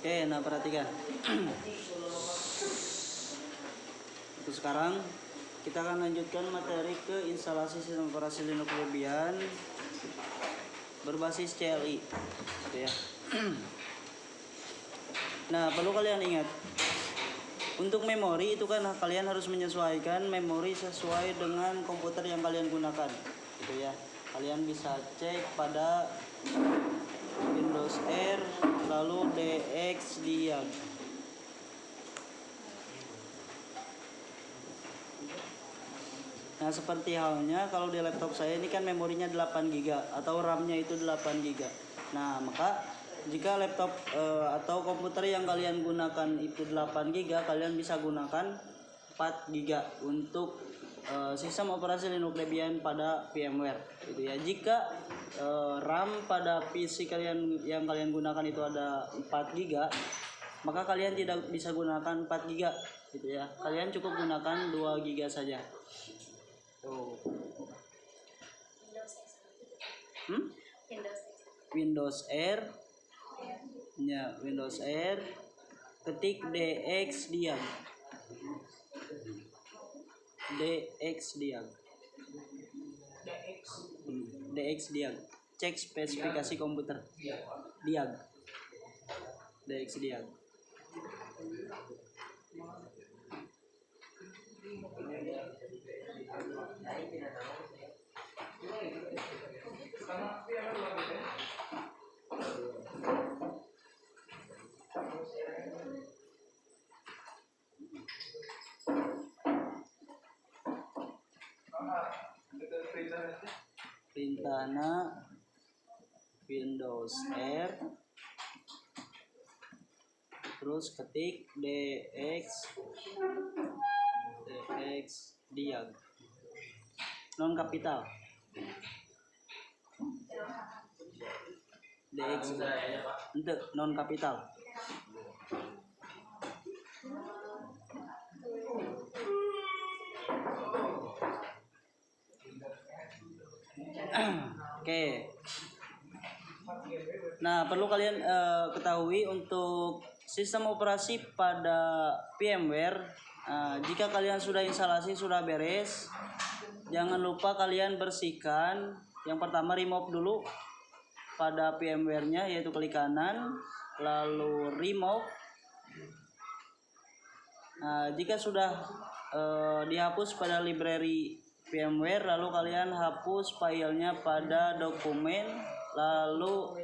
Oke, nah perhatikan. Untuk sekarang kita akan lanjutkan materi ke instalasi sistem operasi Linux Debian berbasis CLI, gitu ya. Nah, perlu kalian ingat, untuk memori itu kan kalian harus menyesuaikan memori sesuai dengan komputer yang kalian gunakan, gitu ya. Kalian bisa cek pada Windows R lalu DX Diag. Nah, seperti halnya kalau di laptop saya ini kan memorinya 8 GB atau RAM-nya itu 8 GB. Nah, maka jika laptop atau komputer yang kalian gunakan itu 8 GB, kalian bisa gunakan 4 GB untuk sistem operasi Linux Debian pada VMware, gitu ya. Jika RAM pada PC kalian yang kalian gunakan itu ada 4 GB, maka kalian tidak bisa gunakan 4 GB, gitu ya. Kalian cukup gunakan 2 GB saja. Tuh. Windows R. Ya, Windows R. Ketik DX Diag. DX Diag. DX Diag. Cek spesifikasi komputer. Diag. DX Diag. Perintahna Windows R, terus ketik DX Diag, non kapital. DX untuk non kapital. Oke. Nah, perlu kalian ketahui untuk sistem operasi pada VMware, jika kalian sudah instalasi, sudah beres, jangan lupa kalian bersihkan. Yang pertama, remove dulu pada VMware-nya, yaitu klik kanan lalu remove. Jika sudah dihapus pada library VMware, lalu kalian hapus filenya pada dokumen lalu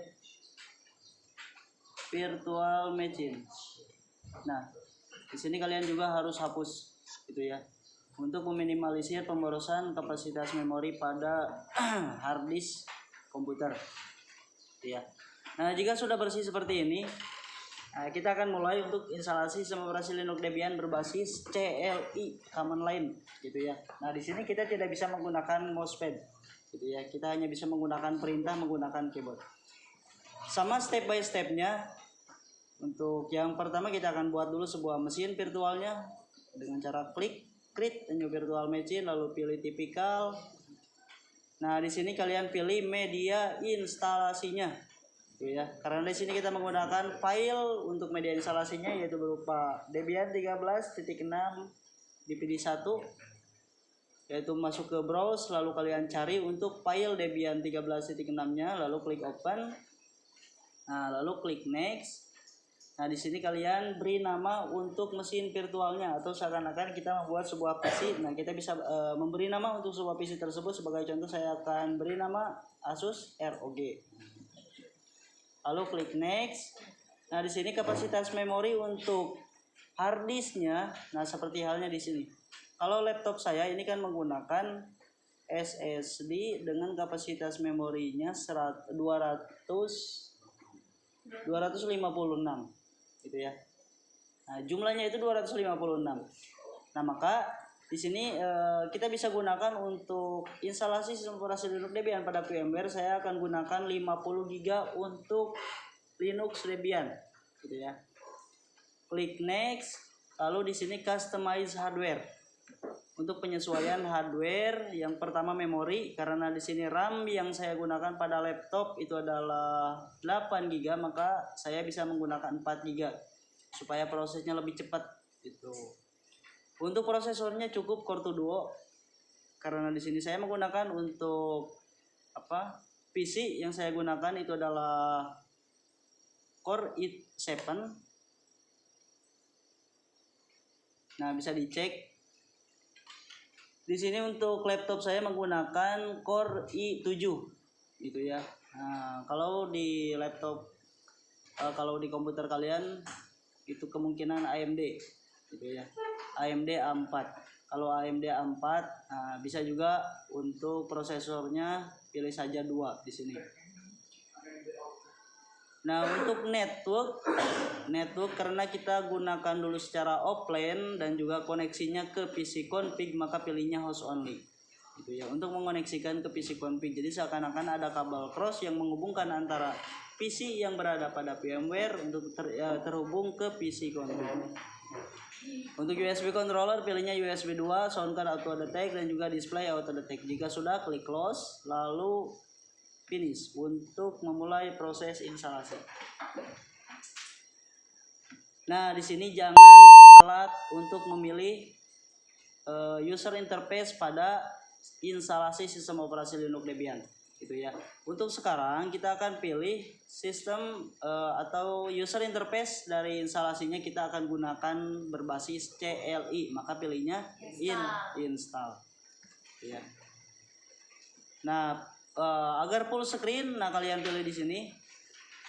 virtual machine. Nah, di sini kalian juga harus hapus, gitu ya, untuk meminimalisir pemborosan kapasitas memori pada hard disk komputer, gitu ya. Nah, jika sudah bersih seperti ini, kita akan mulai untuk instalasi sistem operasi Linux Debian berbasis CLI, command line, gitu ya. Nah, di sini kita tidak bisa menggunakan mousepad, gitu ya. Kita hanya bisa menggunakan perintah menggunakan keyboard. Sama step by stepnya. Untuk yang pertama kita akan buat dulu sebuah mesin virtualnya dengan cara klik create a new virtual machine, lalu pilih tipikal. Nah, di sini kalian pilih media instalasinya, ya. Karena di sini kita menggunakan file untuk media instalasinya, yaitu berupa Debian 13.6 dpd1, yaitu masuk ke browse, lalu kalian cari untuk file Debian 13.6-nya, lalu klik open. Nah, lalu klik next. Nah, di sini kalian beri nama untuk mesin virtualnya, atau seakan-akan kita membuat sebuah PC. Nah, kita bisa memberi nama untuk sebuah PC tersebut. Sebagai contoh, saya akan beri nama Asus ROG. Lalu klik next. Nah, di sini kapasitas memori untuk hard disknya, nah seperti halnya di sini. Kalau laptop saya ini kan menggunakan SSD dengan kapasitas memorinya 256, gitu ya. Nah, jumlahnya itu 256. Nah, maka di sini kita bisa gunakan untuk instalasi sistem operasi Linux Debian pada VMware. Saya akan gunakan 50 GB untuk Linux Debian, gitu ya. Klik next, lalu di sini customize hardware. Untuk penyesuaian hardware, yang pertama memori, karena di sini RAM yang saya gunakan pada laptop itu adalah 8 GB, maka saya bisa menggunakan 4 GB supaya prosesnya lebih cepat gitu. Untuk prosesornya cukup Core 2 Duo, karena di sini saya menggunakan untuk PC yang saya gunakan itu adalah Core i7. Nah, bisa dicek. Di sini untuk laptop saya menggunakan Core i7 gitu ya. Nah, kalau di laptop kalau di komputer kalian itu kemungkinan AMD gitu ya. AMD A4. Kalau AMD A4 bisa juga untuk prosesornya pilih saja 2 di sini. Nah, untuk network karena kita gunakan dulu secara offline dan juga koneksinya ke PC config, maka pilihnya host only gitu ya, untuk mengoneksikan ke PC config. Jadi seakan-akan ada kabel cross yang menghubungkan antara PC yang berada pada VMware untuk terhubung ke PC config. Untuk USB controller pilihnya USB 2, sound card auto detect dan juga display auto detect. Jika sudah, klik close lalu finish untuk memulai proses instalasi. Nah, di sini jangan telat untuk memilih user interface pada instalasi sistem operasi Linux Debian gitu ya. Untuk sekarang kita akan pilih sistem atau user interface dari instalasinya kita akan gunakan berbasis CLI, maka pilihnya install ya. Nah, agar full screen, nah kalian pilih di sini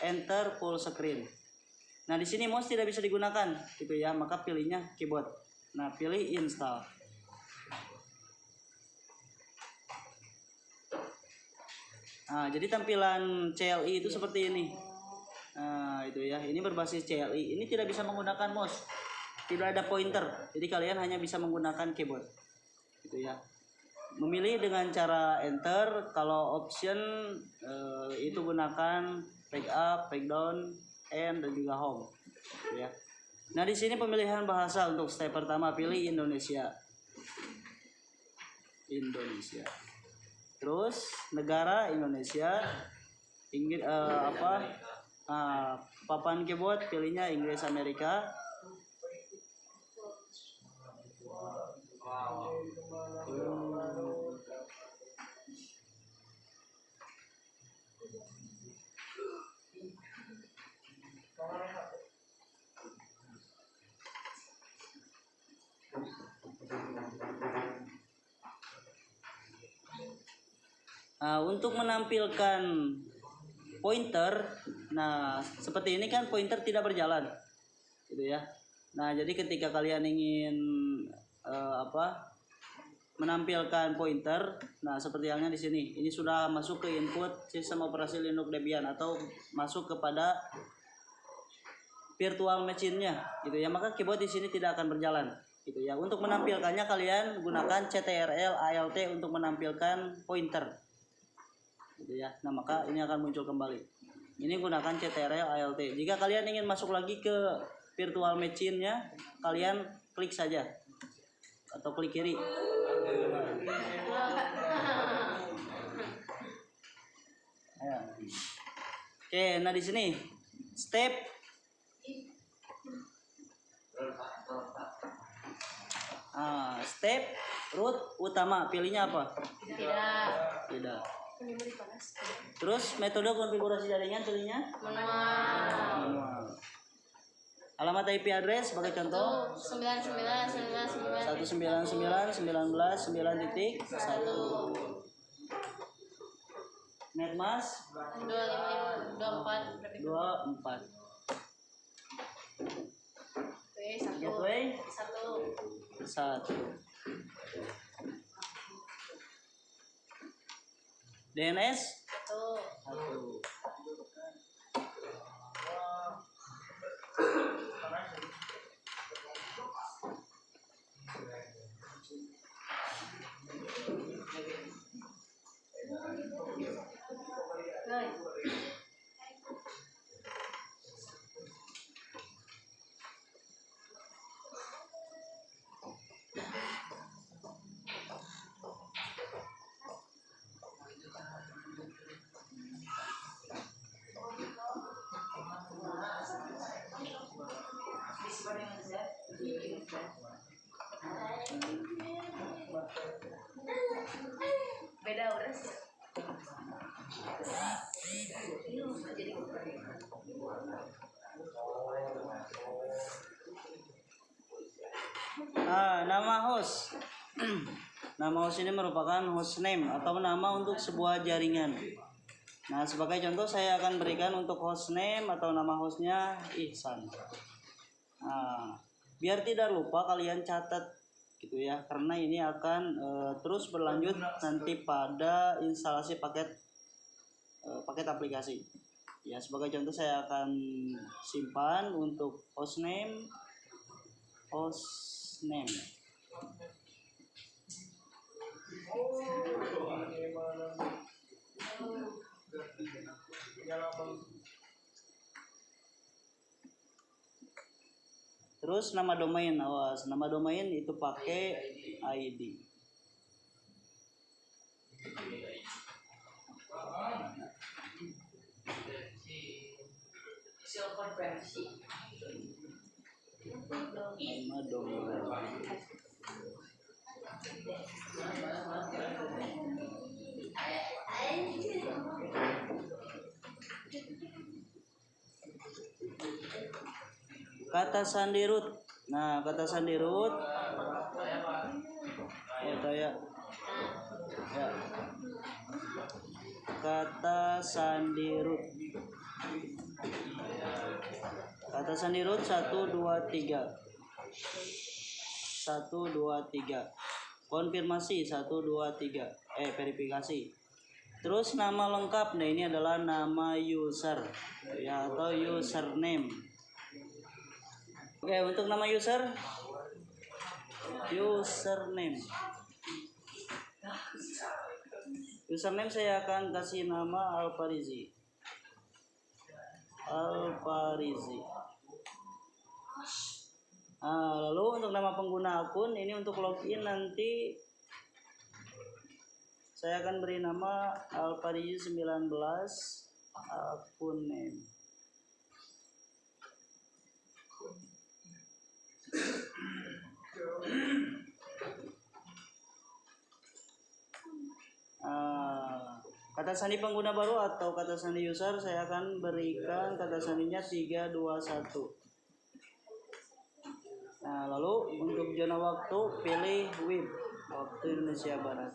enter full screen. Nah, di sini mouse tidak bisa digunakan gitu ya, maka pilihnya keyboard. Nah, pilih install. Nah, jadi tampilan CLI itu seperti ini. Nah, itu ya, ini berbasis CLI. Ini tidak bisa menggunakan mouse, tidak ada pointer, jadi kalian hanya bisa menggunakan keyboard gitu ya. Memilih dengan cara enter. Kalau option itu gunakan back up, back down, end dan juga home ya. Nah, di sini pemilihan bahasa untuk step pertama pilih Indonesia. Terus negara Indonesia. Papan keyboard pilihnya Inggris Amerika. Untuk menampilkan pointer, nah seperti ini kan pointer tidak berjalan gitu ya. Nah, jadi ketika kalian ingin menampilkan pointer, nah seperti halnya di sini, ini sudah masuk ke input sistem operasi Linux Debian atau masuk kepada virtual machine-nya gitu ya, maka keyboard di sini tidak akan berjalan gitu ya. Untuk menampilkannya kalian gunakan CTRL ALT untuk menampilkan pointer gitu ya. Nah, maka ini akan muncul kembali. Ini gunakan CTRL ALT. Jika kalian ingin masuk lagi ke virtual machine-nya, kalian klik saja atau klik kiri. Oke, nah di sini step step root utama, pilihnya apa? Tidak. Terus metode konfigurasi jaringan pilihnya manual. Alamat IP address sebagai contoh 199.19.9.1. Netmask 25524. Gateway 1. DNS 1. Nama host. Nama host ini merupakan hostname atau nama untuk sebuah jaringan. Nah, sebagai contoh saya akan berikan untuk hostname atau nama hostnya Ihsan. Nah, biar tidak lupa kalian catat gitu ya, karena ini akan terus berlanjut nanti pada instalasi paket aplikasi. Ya, sebagai contoh saya akan simpan untuk hostname. Terus nama domain, awas, nama domain itu pakai ID. Nama domain. Kata sandi root. Nah, kata sandi root. Ya. Kata sandi root. Kata sandi root 1 2 3. 1 2 3. Konfirmasi 1 2 3. Verifikasi. Terus nama lengkap. Nah, ini adalah nama user ya, atau username. Oke, untuk nama username saya akan kasih nama Alfarizi. Lalu untuk nama pengguna akun ini untuk login nanti saya akan beri nama Alfarizi 19 akun name. Kata sandi pengguna baru atau kata sandi user saya akan berikan kata sandinya 3 2 1. Nah, lalu untuk zona waktu pilih WIB, waktu Indonesia Barat.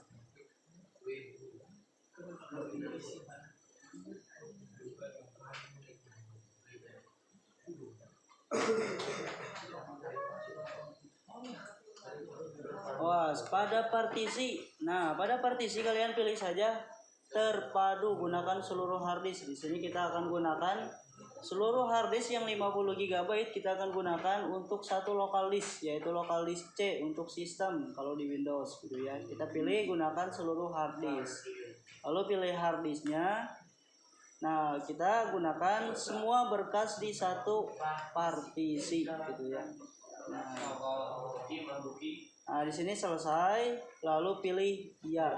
Pada partisi. Nah, pada partisi kalian pilih saja terpadu, gunakan seluruh harddisk. Di sini kita akan gunakan seluruh harddisk yang 50 GB kita akan gunakan untuk satu lokal disk, yaitu lokal disk C untuk sistem kalau di Windows gitu ya. Kita pilih gunakan seluruh harddisk. Lalu pilih harddisknya. Nah, kita gunakan semua berkas di satu partisi gitu ya. Nah, di sini selesai, lalu pilih ya.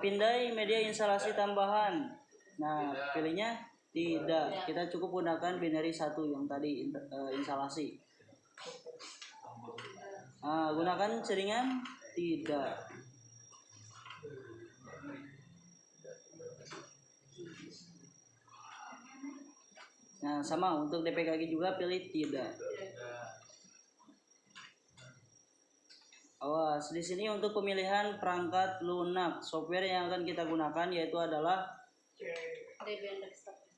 Pindai media instalasi tambahan. Nah, pilihnya tidak. Kita cukup gunakan binary 1 yang tadi instalasi. Gunakan jaringan tidak. Nah, sama untuk DPKG juga pilih tidak. Awas, di sini untuk pemilihan perangkat lunak, software yang akan kita gunakan yaitu adalah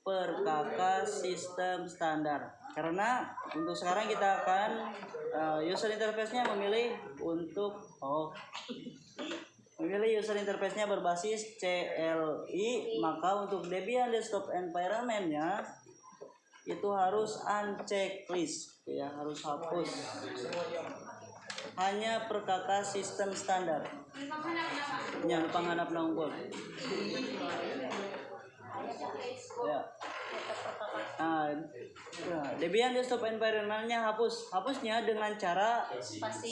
Perkakas sistem standar. Karena untuk sekarang kita akan user interface-nya memilih user interface-nya berbasis CLI, maka untuk Debian desktop environment-nya itu harus unchecklist ya, harus hapus. Hanya perkakas sistem standar. Yang panghanap na unggul. Ya. Nah, Debian desktop environment-nya hapusnya dengan cara spasi.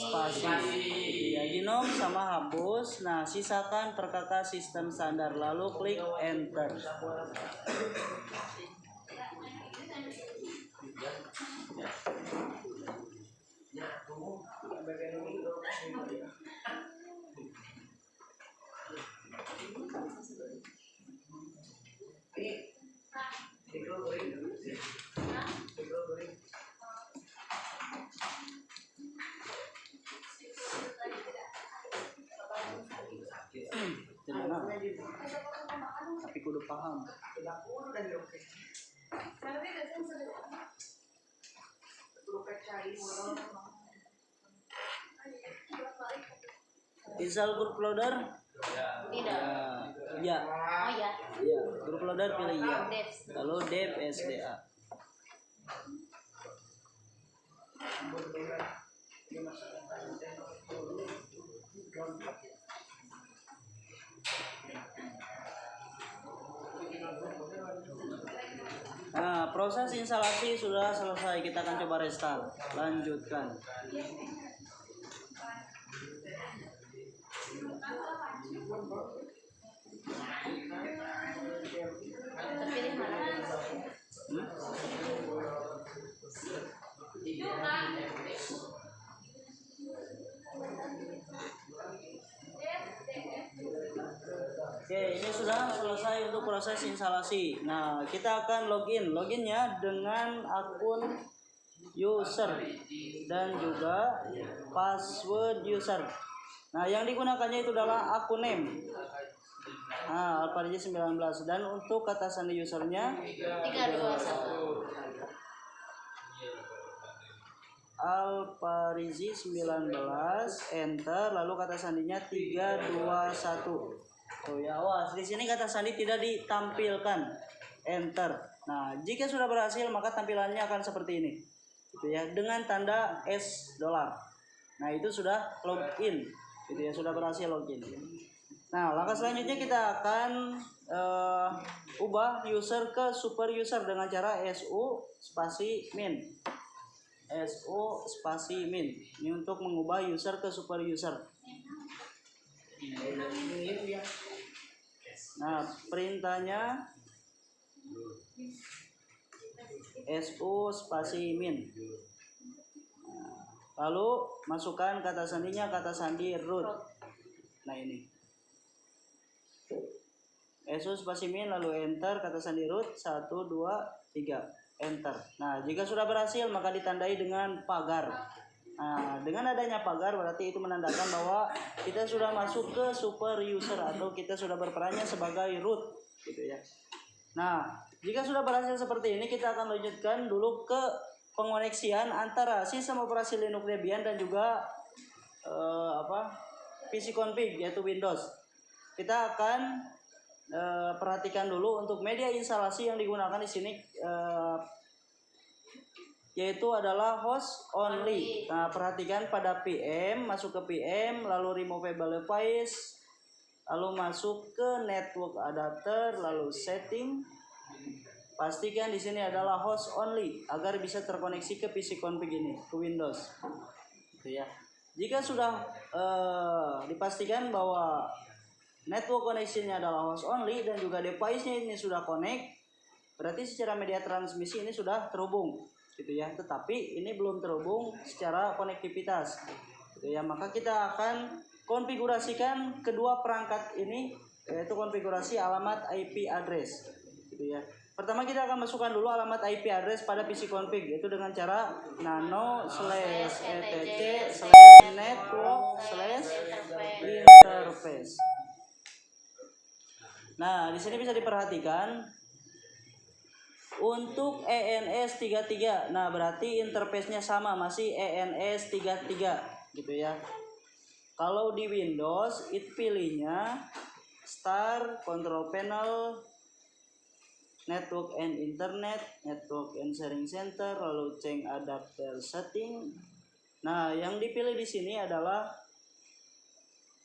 Ya, Gnome sama hapus. Nah, sisakan perkakas sistem standar lalu klik enter. Tapi kudu paham. Install group loader? Tidak. Ya. Oh ya. Ya, group loader pilih ya. Lalu dev SDA. Nah, proses instalasi sudah selesai. Kita akan coba restart. Lanjutkan. Terpilih mana? Oke, ini sudah selesai untuk proses instalasi. Nah, kita akan login. Loginnya dengan akun user dan juga password user. Nah, yang digunakannya itu adalah akun name. Nah, Alpariji 19 dan untuk kata sandi usernya 321. Alpariji 19 enter, lalu kata sandinya 321. Oh ya, awas di sini kata sandi tidak ditampilkan. Enter. Nah, jika sudah berhasil maka tampilannya akan seperti ini. Gitu ya, dengan tanda $. Nah, itu sudah login. Gitu ya, sudah berhasil login. Nah, langkah selanjutnya kita akan ubah user ke super user dengan cara su spasi min. su spasi min. Ini untuk mengubah user ke super user. Nah, perintahnya su spasi min. Lalu masukkan kata sandinya, kata sandi root. Nah, ini su spasi min lalu enter, kata sandi root 1 2 3 enter. Nah, jika sudah berhasil maka ditandai dengan pagar. Nah, dengan adanya pagar berarti itu menandakan bahwa kita sudah masuk ke super user atau kita sudah berperannya sebagai root, gitu ya. Nah, jika sudah berhasil seperti ini, kita akan lanjutkan dulu ke pengoneksian antara sistem operasi Linux Debian dan juga PC config yaitu Windows. Kita akan perhatikan dulu untuk media instalasi yang digunakan di sini yaitu adalah host only. Nah, perhatikan pada PM, masuk ke PM, lalu removable device, lalu masuk ke network adapter, lalu setting. Pastikan di sini adalah host only agar bisa terkoneksi ke PC config ini, ke Windows. Gitu ya. Jika sudah dipastikan bahwa network connection-nya adalah host only dan juga device-nya ini sudah connect, berarti secara media transmisi ini sudah terhubung, gitu ya. Tetapi ini belum terhubung secara konektivitas, gitu ya. Maka kita akan konfigurasikan kedua perangkat ini, yaitu konfigurasi alamat IP address, gitu ya. Pertama kita akan masukkan dulu alamat IP address pada PC config, yaitu dengan cara nano/etc/network/ interface. Nah, di sini bisa diperhatikan untuk ENS33. Nah, berarti interface-nya sama, masih ENS33 gitu ya. Kalau di Windows itu pilihnya Start, Control Panel, Network and Internet, Network and Sharing Center, lalu change adapter setting. Nah, yang dipilih di sini adalah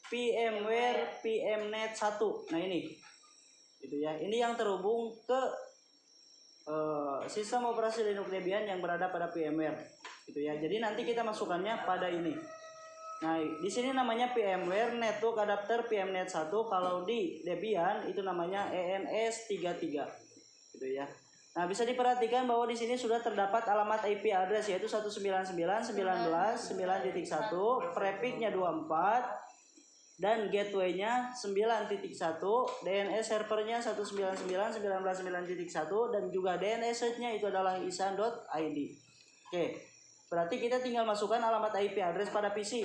VMware PMNet 1. Nah, ini. Gitu ya. Ini yang terhubung ke sistem operasi Linux Debian yang berada pada VMware. Gitu ya. Jadi nanti kita masukkannya pada ini. Nah, di sini namanya VMware Network Adapter PMNet 1. Kalau di Debian itu namanya ENS33. Gitu ya. Nah, bisa diperhatikan bahwa di sini sudah terdapat alamat IP address yaitu 199.19.9.1, prefixnya 24 dan gateway-nya 9.1, DNS servernya 199.19.9.1 dan juga DNS search-nya itu adalah isan.id. Oke. Berarti kita tinggal masukkan alamat IP address pada PC.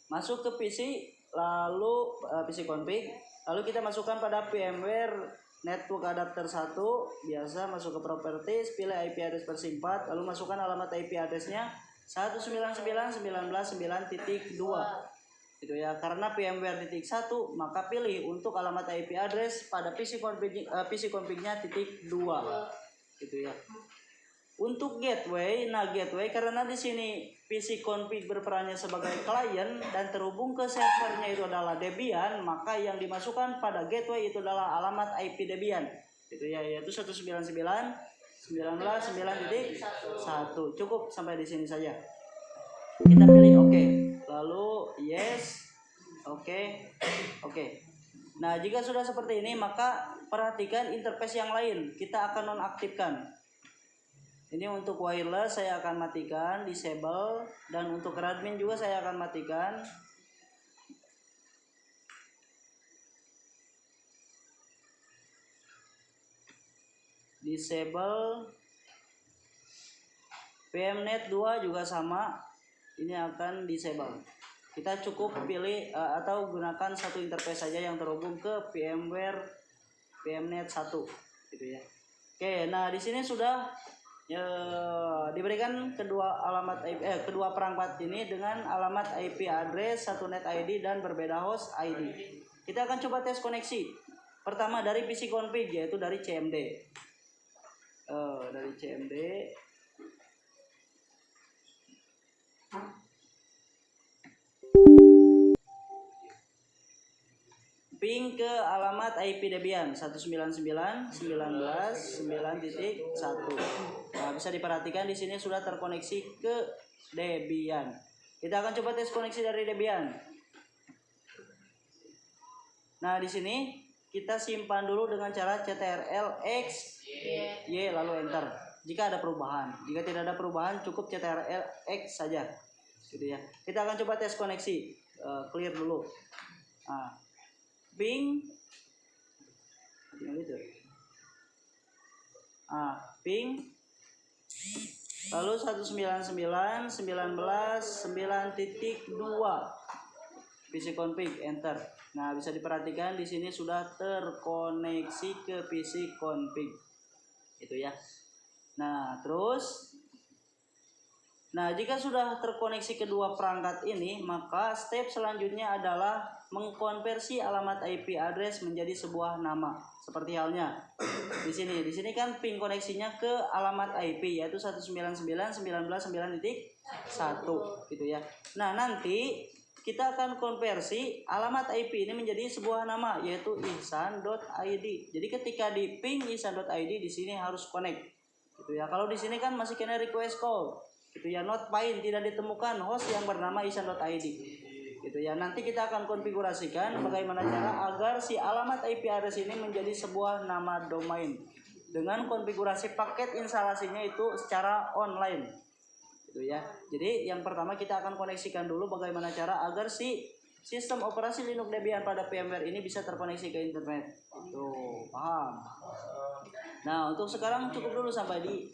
Masuk ke PC lalu PC config, lalu kita masukkan pada VMware Network Adapter 1, biasa masuk ke Properties, pilih IP address versi 4, lalu masukkan alamat IP address-nya 199.19.9.2. Gitu ya. Karena VMware titik 1, maka pilih untuk alamat IP address pada PC config-nya titik 2. Gitu ya. Untuk gateway, nah gateway karena di sini PC config berperannya sebagai klien dan terhubung ke servernya itu adalah Debian, maka yang dimasukkan pada gateway itu adalah alamat IP Debian. Gitu ya, yaitu 199.19.9.1. Cukup sampai di sini saja. Kita pilih oke. Lalu yes. Oke. Nah, jika sudah seperti ini, maka perhatikan interface yang lain. Kita akan nonaktifkan. Ini untuk wireless saya akan matikan, disable, dan untuk admin juga saya akan matikan. Disable. PMNet 2 juga sama. Ini akan disable. Kita cukup pilih atau gunakan satu interface saja yang terhubung ke VMware PMNet 1 gitu ya. Oke, nah di sini sudah diberikan kedua perangkat ini dengan alamat IP address, satu net ID dan berbeda host ID. Kita akan coba tes koneksi. Pertama dari PC config yaitu dari CMD. Dari CMD. Ping ke alamat IP Debian 199.19.9.1. Nah, bisa diperhatikan di sini sudah terkoneksi ke Debian. Kita akan coba tes koneksi dari Debian. Nah, di sini kita simpan dulu dengan cara ctrl x y lalu enter. Jika ada perubahan, jika tidak ada perubahan cukup ctrl x saja. Gitu ya. Kita akan coba tes koneksi. Clear dulu. Nah, ping ping lalu 199.19.9.2 PC config enter. Nah, bisa diperhatikan di sini sudah terkoneksi ke PC config itu ya. Nah, jika sudah terkoneksi kedua perangkat ini, maka step selanjutnya adalah mengkonversi alamat IP address menjadi sebuah nama. Seperti halnya di sini kan ping koneksinya ke alamat IP yaitu 199.19.9.1 gitu ya. Nah, nanti kita akan konversi alamat IP ini menjadi sebuah nama yaitu ihsan.id. Jadi ketika di ping ihsan.id di sini harus connect gitu ya. Kalau di sini kan masih kena request call gitu ya, not find, tidak ditemukan host yang bernama ihsan.id gitu ya. Nanti kita akan konfigurasikan bagaimana cara agar si alamat IP address ini menjadi sebuah nama domain dengan konfigurasi paket instalasinya itu secara online gitu ya. Jadi yang pertama kita akan koneksikan dulu bagaimana cara agar si sistem operasi Linux Debian pada VMware ini bisa terkoneksi ke internet. Tuh, paham. Nah, untuk sekarang cukup dulu sampai di